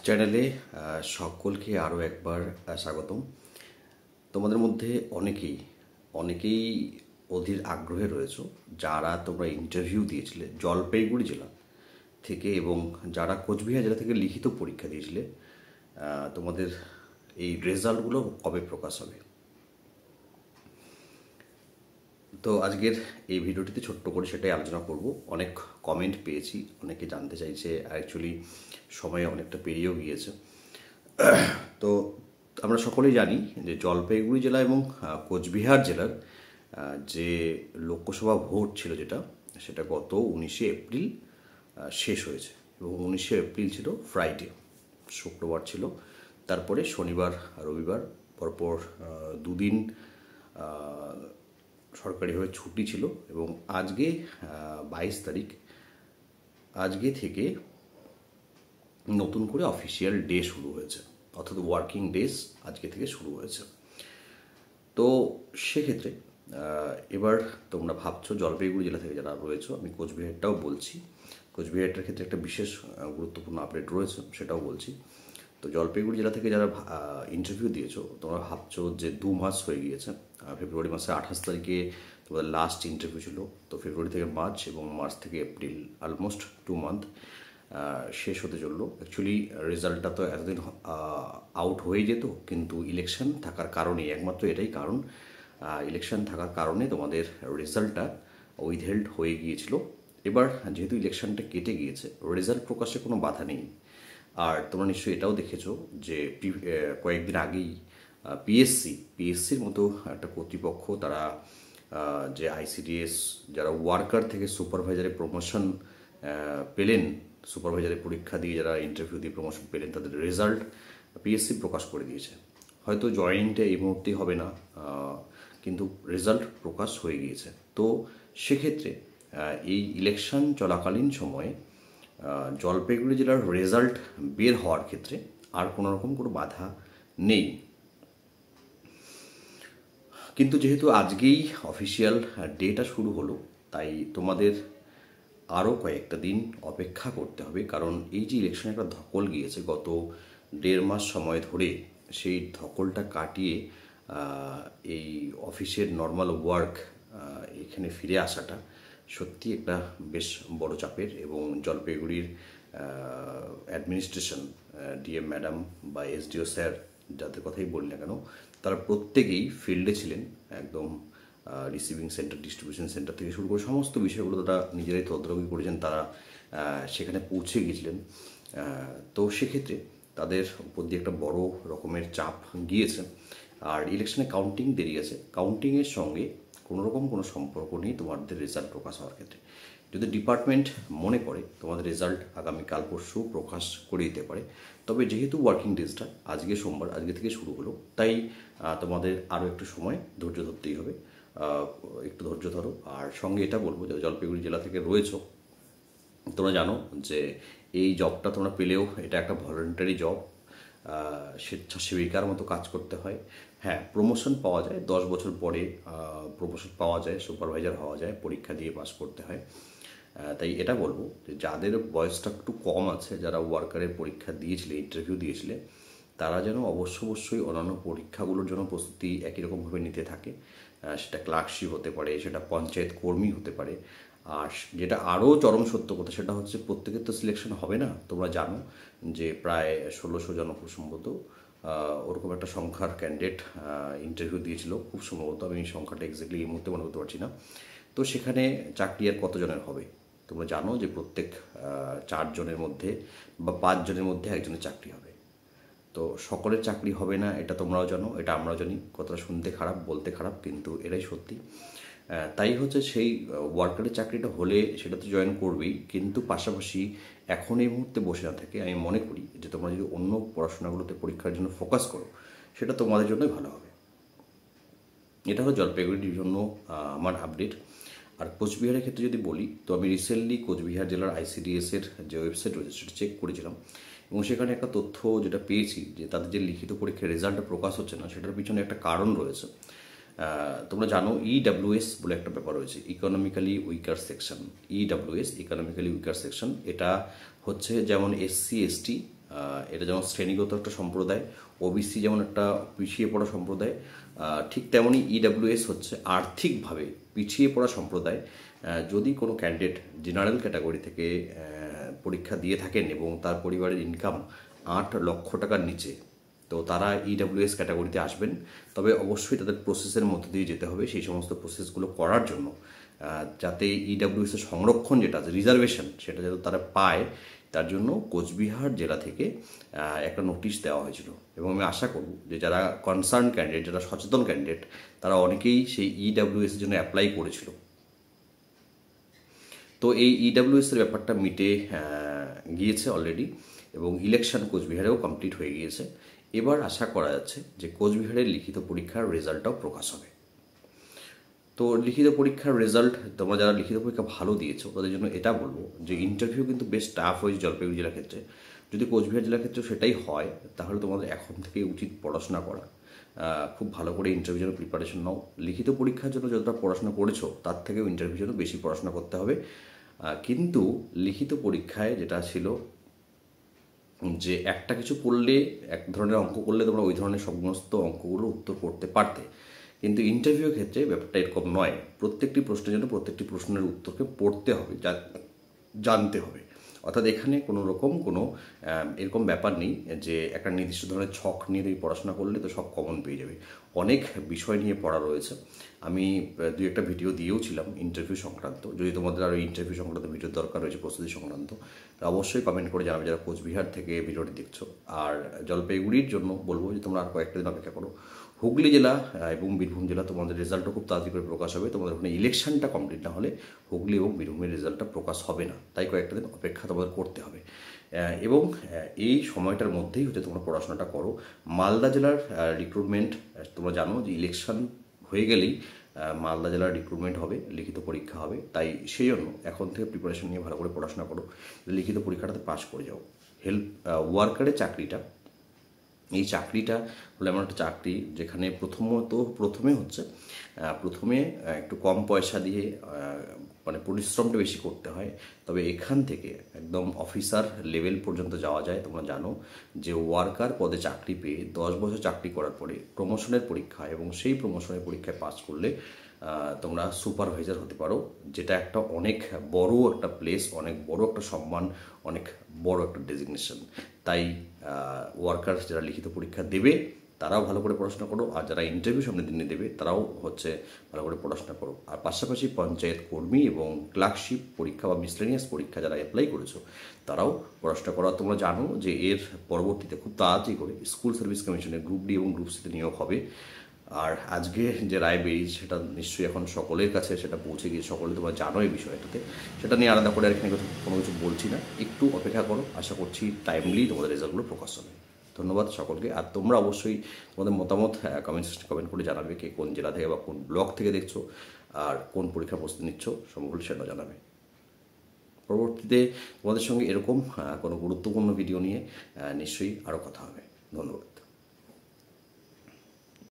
চ্যানেলে সকলকে আরও একবার স্বাগতম। তোমাদের মধ্যে অনেকেই অধীর আগ্রহে রয়েছো যারা তোমরা ইন্টারভিউ দিয়েছিলে জলপাইগুড়ি জেলা থেকে এবং যারা কোচবিহার জেলা থেকে লিখিত পরীক্ষা দিয়েছিলে। তোমাদের এই রেজাল্টগুলো কবে প্রকাশ হবে? তো আজকের এই ভিডিওটিতে ছোট্ট করে সেটাই আলোচনা করব। অনেক কমেন্ট পেয়েছি, অনেকে জানতে চাইছে, অ্যাকচুয়ালি সময় অনেকটা পেরিয়েও গিয়েছে। তো আমরা সকলেই জানি যে জলপাইগুড়ি জেলা এবং কোচবিহার জেলার যে লোকসভা ভোট ছিল সেটা গত 19শে এপ্রিল শেষ হয়েছে এবং 19শে এপ্রিল ছিল ফ্রাইডে, শুক্রবার ছিল। তারপরে শনিবার রবিবার পরপর দুদিন সরকারিভাবে ছুটি ছিল এবং আজকে 22 তারিখ, আজকে থেকে নতুন করে অফিসিয়াল ডে শুরু হয়েছে, অর্থাৎ ওয়ার্কিং ডেজ আজকে থেকে শুরু হয়েছে। তো সেক্ষেত্রে এবার তোমরা ভাবছো জলপাইগুড়ি জেলা থেকে যারা রয়েছে, আমি কোচবিহারটাও বলছি, কোচবিহারটার ক্ষেত্রে একটা বিশেষ গুরুত্বপূর্ণ আপডেট রয়েছে সেটাও বলছি। তো জলপাইগুড়ি জেলা থেকে যারা ইন্টারভিউ দিয়েছো তোমরা ভাবছো যে 2 মাস হয়ে গিয়েছে। ফেব্রুয়ারি মাসের 28 তারিখে তোমাদের লাস্ট ইন্টারভিউ ছিল। তো ফেব্রুয়ারি থেকে মার্চ এবং মার্চ থেকে এপ্রিল, অলমোস্ট 2 মান্থ শেষ হতে চললো। অ্যাকচুয়ালি রেজাল্টটা তো এতদিন আউট হয়ে যেত, কিন্তু ইলেকশন থাকার কারণে, একমাত্র এটাই কারণ, ইলেকশন থাকার কারণে তোমাদের রেজাল্টটা উইথহেল্ড হয়ে গিয়েছিল। এবার যেহেতু ইলেকশনটা কেটে গিয়েছে, রেজাল্ট প্রকাশে কোনো বাধা নেই। আর তোমরা নিশ্চয়ই এটাও দেখেছো যে কয়েকদিন আগেই পিএসসির মতো একটা কর্তৃপক্ষ, তারা যে আইসিডিএস যারা ওয়ার্কার থেকে সুপারভাইজারে প্রমোশন পেলেন, সুপারভাইজারে পরীক্ষা দিয়ে যারা ইন্টারভিউ দিয়ে প্রমোশন পেলেন, তাদের রেজাল্ট পিএসসি প্রকাশ করে দিয়েছে। হয়তো জয়েন্টে এই মুহূর্তে হবে না, কিন্তু রেজাল্ট প্রকাশ হয়ে গিয়েছে। তো সেক্ষেত্রে এই ইলেকশন চলাকালীন সময়ে জলপাইগুড়ি জেলার রেজাল্ট বের হওয়ার ক্ষেত্রে আর কোনো রকম কোনো বাধা নেই। কিন্তু যেহেতু আজকেই অফিসিয়াল ডেটা শুরু হলো, তাই তোমাদের আরও কয়েকটা দিন অপেক্ষা করতে হবে। কারণ এই যে ইলেকশনে একটা ধকল গিয়েছে গত 1.5 মাস সময় ধরে, সেই ধকলটা কাটিয়ে এই অফিসের নর্মাল ওয়ার্ক এখানে ফিরে আসাটা সত্যি একটা বেশ বড় চাপের। এবং জলপাইগুড়ির অ্যাডমিনিস্ট্রেশন, ডিএম ম্যাডাম বা এসডিও স্যার, যাদের কথাই বলি না কেন, তারা প্রত্যেকেই ফিল্ডে ছিলেন। একদম রিসিভিং সেন্টার, ডিস্ট্রিবিউশন সেন্টার থেকে শুরু করে সমস্ত বিষয়গুলো তারা নিজেরাই তদারকি করেছেন, তারা সেখানে পৌঁছে গিয়েছিলেন। তো সেক্ষেত্রে তাদের উপর দিয়ে একটা বড় রকমের চাপ গিয়েছে। আর ইলেকশনে কাউন্টিং দেরি আছে, কাউন্টিংয়ের সঙ্গে কোনো রকম কোনো সম্পর্ক নেই তোমাদের রেজাল্ট প্রকাশ হওয়ার ক্ষেত্রে। যদি ডিপার্টমেন্ট মনে করে তোমাদের রেজাল্ট আগামীকাল পরশু প্রকাশ করে দিতে পারে, তবে যেহেতু ওয়ার্কিং ডেজটা আজকে সোমবার, আজকে থেকে শুরু হলো, তাই তোমাদের আরও একটু সময় ধৈর্য ধরতেই হবে। একটু ধৈর্য ধরো। আর সঙ্গে এটা বলবো, যারা জলপাইগুড়ি জেলা থেকে রয়েছো, তোমরা জানো যে এই জবটা তোমরা পেলেও এটা একটা ভলেন্টারি জব, স্বেচ্ছাসেবিকার মতো কাজ করতে হয়। হ্যাঁ, প্রমোশন পাওয়া যায় 10 বছর পরে, প্রমোশন পাওয়া যায়, সুপারভাইজার হওয়া যায়, পরীক্ষা দিয়ে পাস করতে হয়। তাই এটা বলবো যে যাদের বয়সটা একটু কম আছে, যারা ওয়ার্কারের পরীক্ষা দিয়েছিলে, ইন্টারভিউ দিয়েছিলে, তারা যেন অবশ্যই অন্যান্য পরীক্ষাগুলোর জন্য প্রস্তুতি একই রকমভাবে নিতে থাকে। সেটা ক্লার্কশিপ হতে পারে, সেটা পঞ্চায়েত কর্মী হতে পারে। আর যেটা আরও চরম সত্য কথা, সেটা হচ্ছে প্রত্যেকের তো সিলেকশন হবে না। তোমরা জানো যে প্রায় 1600 জন খুব সম্ভবত ওরকম একটা সংখ্যার ক্যান্ডিডেট ইন্টারভিউ দিয়েছিল, খুব সম্ভবত। আমি সংখ্যাটা এক্স্যাক্টলি এই মুহূর্তে মনে করতে পারছি না। তো সেখানে চাকরি আর কতজনের হবে? তোমরা জানো যে প্রত্যেক 4 জনের মধ্যে বা 5 জনের মধ্যে একজনের চাকরি হবে। তো সকলের চাকরি হবে না, এটা তোমরাও জানো, এটা আমরাও জানি। কথাটা শুনতে খারাপ, বলতে খারাপ, কিন্তু এটাই সত্যি। তাই হচ্ছে সেই ওয়ার্কারের চাকরিটা হলে সেটা তো জয়েন করবেই, কিন্তু পাশাপাশি এখন এই মুহূর্তে বসে না থাকে, আমি মনে করি যে তোমরা যদি অন্য পড়াশোনাগুলোতে পরীক্ষার জন্য ফোকাস করো, সেটা তোমাদের জন্যই ভালো হবে। এটা হলো জলপাইগুড়ির জন্য আমার আপডেট। আর কোচবিহারের ক্ষেত্রে যদি বলি, তো আমি রিসেন্টলি কোচবিহার জেলার আইসিডিএসের যে ওয়েবসাইট রয়েছে সেটা চেক করেছিলাম এবং সেখানে একটা তথ্য যেটা পেয়েছি যে তাদের যে লিখিত পরীক্ষার রেজাল্টটা প্রকাশ হচ্ছে না, সেটার পিছনে একটা কারণ রয়েছে। তোমরা জানো ইডাব্লিউএস বলে একটা ব্যাপার রয়েছে, economically weaker section. EWS, economically weaker section, এটা হচ্ছে যেমন এসসি এসটি এটা যেমন শ্রেণীগত একটা সম্প্রদায়, ওবিসি যেমন একটা পিছিয়ে পড়া সম্প্রদায়, ঠিক তেমনই ইডাব্লিউএস হচ্ছে আর্থিকভাবে পিছিয়ে পড়া সম্প্রদায়। যদি কোনো ক্যান্ডিডেট জেনারেল ক্যাটাগরি থেকে পরীক্ষা দিয়ে থাকেন এবং তার পরিবারের ইনকাম 8 লক্ষ টাকার নিচে, তো তারা ইডাব্লিউএস ক্যাটাগরিতে আসবেন। তবে অবশ্যই তাদের প্রসেসের মধ্যে দিয়ে যেতে হবে। সেই সমস্ত প্রসেসগুলো করার জন্য যাতে ইডাব্লিউএস এর সংরক্ষণ যেটা আছে, রিজার্ভেশন, সেটা যাতে তারা পায়, তার জন্য কোচবিহার জেলা থেকে একটা নোটিশ দেওয়া হয়েছিল। এবং আমি আশা করব যে যারা কনসার্ন ক্যান্ডিডেট, যারা সচেতন ক্যান্ডিডেট, তারা অনেকেই সেই ইডাব্লিউএস এর জন্য অ্যাপ্লাই করেছিল। তো এই ইডাব্লিউএস এর ব্যাপারটা মিটে গিয়েছে অলরেডি, এবং ইলেকশন কোচবিহারেও কমপ্লিট হয়ে গিয়েছে। এবার আশা করা যাচ্ছে যে কোচবিহারের লিখিত পরীক্ষার রেজাল্টটাও প্রকাশ হবে। তো লিখিত পরীক্ষার রেজাল্ট, তোমরা যারা লিখিত পরীক্ষা ভালো দিয়েছো তাদের জন্য এটা বলবো যে ইন্টারভিউ কিন্তু বেশ টাফ হয়েছে জলপাইগুড়ি জেলার ক্ষেত্রে। যদি কোচবিহার জেলার ক্ষেত্রে সেটাই হয়, তাহলে তোমাদের এখন থেকে উচিত পড়াশোনা করা, খুব ভালো করে ইন্টারভিউ জন্য প্রিপারেশন নাও। লিখিত পরীক্ষার জন্য যতটা পড়াশোনা করেছো তার থেকেও ইন্টারভিউ জন্য বেশি পড়াশোনা করতে হবে। কিন্তু লিখিত পরীক্ষায় যেটা ছিল যে একটা কিছু করলে, এক ধরনের অঙ্ক করলে তোমরা ওই ধরনের সমস্ত অঙ্কগুলো উত্তর করতে পারতে, কিন্তু ইন্টারভিউর ক্ষেত্রে ব্যাপারটা এরকম নয়। প্রত্যেকটি প্রশ্নের জন্য প্রত্যেকটি প্রশ্নের উত্তরকে পড়তে হবে, জানতে হবে। অর্থাৎ এখানে কোনো রকম কোনো এরকম ব্যাপার নেই যে একটা নির্দিষ্ট ধরনের ছক নিয়ে তুমি পড়াশোনা করলে তো সব কমন পেয়ে যাবে। অনেক বিষয় নিয়ে পড়া রয়েছে। আমি 2-1টা ভিডিও দিয়েও ছিলাম ইন্টারভিউ সংক্রান্ত। যদি তোমাদের আরও ইন্টারভিউ সংক্রান্ত ভিডিও দরকার রয়েছে, প্রস্তুতি সংক্রান্ত, অবশ্যই কমেন্ট করে জানাবে যারা কোচবিহার থেকে ভিডিওটি দেখছো। আর জলপাইগুড়ির জন্য বলবো যে তোমরা আর কয়েকটা দিন অপেক্ষা করো। হুগলি জেলা এবং বীরভূম জেলা তোমাদের রেজাল্টও খুব তাড়াতাড়ি করে প্রকাশ হবে। তোমাদের ওখানে ইলেকশনটা কমপ্লিট না হলে হুগলি এবং বীরভূমের রেজাল্টটা প্রকাশ হবে না, তাই কয়েকটা দিন অপেক্ষা তোমাদের করতে হবে। এবং এই সময়টার মধ্যেই হচ্ছে তোমরা পড়াশোনাটা করো। মালদা জেলার রিক্রুটমেন্ট, তোমরা জানো যে ইলেকশন হয়ে গেলেই মালদা জেলার রিক্রুটমেন্ট হবে, লিখিত পরীক্ষা হবে। তাই সেই জন্য এখন থেকে প্রিপারেশন নিয়ে ভালো করে পড়াশোনা করো, লিখিত পরীক্ষাটাতে পাস করে যাও। হেল্প ওয়ার্কারের চাকরিটা, এই চাকরিটা হলো এমন একটা চাকরি যেখানে প্রথমে একটু কম পয়সা দিয়ে মানে পরিশ্রমটা বেশি করতে হয়। তবে এখান থেকে একদম অফিসার লেভেল পর্যন্ত যাওয়া যায়। তোমরা জানো যে ওয়ার্কার পদে চাকরি পেয়ে 10 বছর চাকরি করার পরে প্রমোশনের পরীক্ষা, এবং সেই প্রমোশনের পরীক্ষায় পাস করলে তোমরা সুপারভাইজার হতে পারো, যেটা একটা অনেক বড় একটা প্লেস, অনেক বড় একটা সম্মান, অনেক বড় একটা ডেজিগনেশন। তাই ওয়ার্কার্স যারা লিখিত পরীক্ষা দেবে তারাও ভালো করে পড়াশোনা করো, আর যারা ইন্টারভিউ সামনে দিনে দেবে তারাও ভালো করে পড়াশোনা করো। আর পাশাপাশি পঞ্চায়েত কর্মী এবং ক্লার্কশিপ পরীক্ষা বা মিসলেনিয়াস পরীক্ষা যারা অ্যাপ্লাই করেছো তারাও পড়াশোনা করো। তোমরা জানো যে এর পরবর্তীতে খুব তাড়াতাড়ি করে স্কুল সার্ভিস কমিশনের গ্রুপ ডি এবং গ্রুপ সিতে নিয়োগ হবে। আর আজকে যে রায় বেরিয়েছে সেটা নিশ্চয়ই এখন সকলের কাছে সেটা পৌঁছে গিয়ে সকলে তোমরা জানো এই বিষয়টাতে, সেটা নিয়ে আলাদা করে আর এখানে কোনো কিছু বলছি না। একটু অপেক্ষা করো, আশা করছি টাইমলি তোমাদের রেজাল্টগুলো প্রকাশ হবে। ধন্যবাদ সকলকে। আর তোমরা অবশ্যই তোমাদের মতামত কমেন্ট করে জানাবে কে কোন জেলা থেকে বা কোন ব্লক থেকে দেখছো আর কোন পরীক্ষার প্রস্তুতি নিচ্ছ, সম্ভব হলে সেটা জানাবে। পরবর্তীতে তোমাদের সঙ্গে এরকম কোনো গুরুত্বপূর্ণ ভিডিও নিয়ে নিশ্চয়ই আরও কথা হবে। ধন্যবাদ।